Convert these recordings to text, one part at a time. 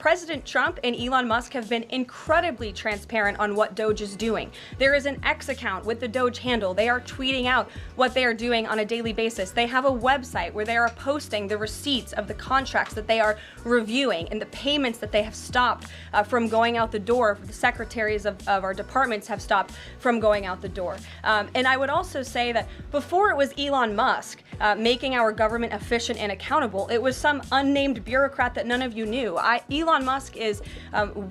President Trump and Elon Musk have been incredibly transparent on what DOGE is doing. There is an X account with the DOGE handle. They are tweeting out what they are doing on a daily basis. They have a website where they are posting the receipts of the contracts that they are reviewing and the payments that they have stopped from going out the door. The secretaries of our departments have stopped from going out the door. And I would also say that before it was Elon Musk making our government efficient and accountable, it was some unnamed bureaucrat that none of you knew. Elon Musk is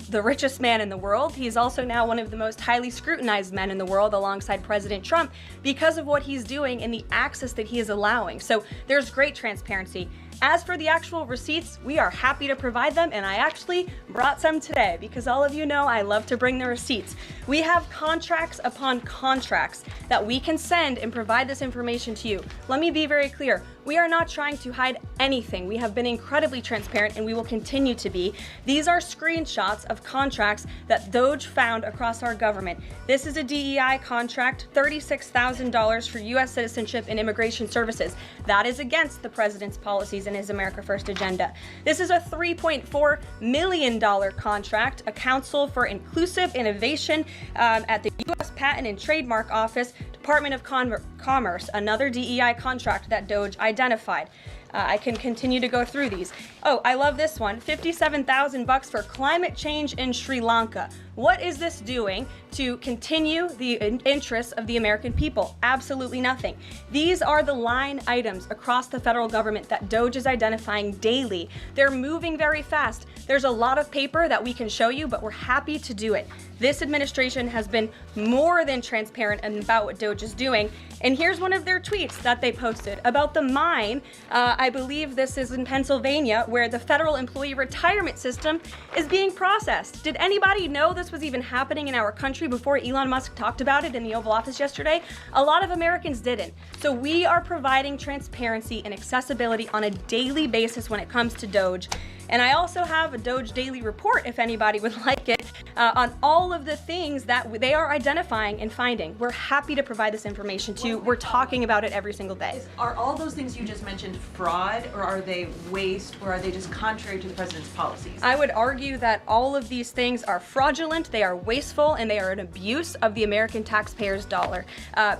the richest man in the world. He's also now one of the most highly scrutinized men in the world alongside President Trump because of what he's doing and the access that he is allowing. So there's great transparency. As for the actual receipts, we are happy to provide them, and I actually brought some today because all of you know I love to bring the receipts. We have contracts upon contracts that we can send and provide this information to you. Let me be very clear. We are not trying to hide anything. We have been incredibly transparent and we will continue to be. These are screenshots of contracts that DOGE found across our government. This is a DEI contract, $36,000 for U.S. citizenship and immigration services. That is against the president's policies and his America First agenda. This is a $3.4 million contract, a Council for Inclusive Innovation at the U.S. Patent and Trademark Office, Department of Commerce, another DEI contract that DOGE identified. I can continue to go through these. Oh, I love this one, $57,000 for climate change in Sri Lanka. What is this doing to continue the interests of the American people? Absolutely nothing. These are the line items across the federal government that DOGE is identifying daily. They're moving very fast. There's a lot of paper that we can show you, but we're happy to do it. This administration has been more than transparent about what DOGE is doing. And here's one of their tweets that they posted about the mine. I believe this is in Pennsylvania, where the federal employee retirement system is being processed. Did anybody know this was even happening in our country before Elon Musk talked about it in the Oval Office yesterday? A lot of Americans didn't. So we are providing transparency and accessibility on a daily basis when it comes to DOGE. And I also have a DOGE daily report, if anybody would like it, on all of the things that they are identifying and finding. We're happy to provide this information to you. We're talking about it every single day. Are all those things you just mentioned fraud, or are they waste, or are they just contrary to the president's policies? I would argue that all of these things are fraudulent, they are wasteful, and they are an abuse of the American taxpayer's dollar.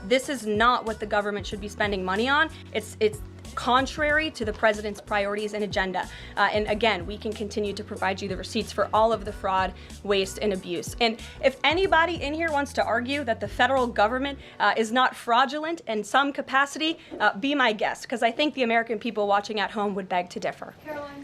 This is not what the government should be spending money on. It's contrary to the president's priorities and agenda. And again, we can continue to provide you the receipts for all of the fraud, waste, and abuse. And if anybody in here wants to argue that the federal government is not fraudulent in some capacity, be my guest, because I think the American people watching at home would beg to differ. Caroline.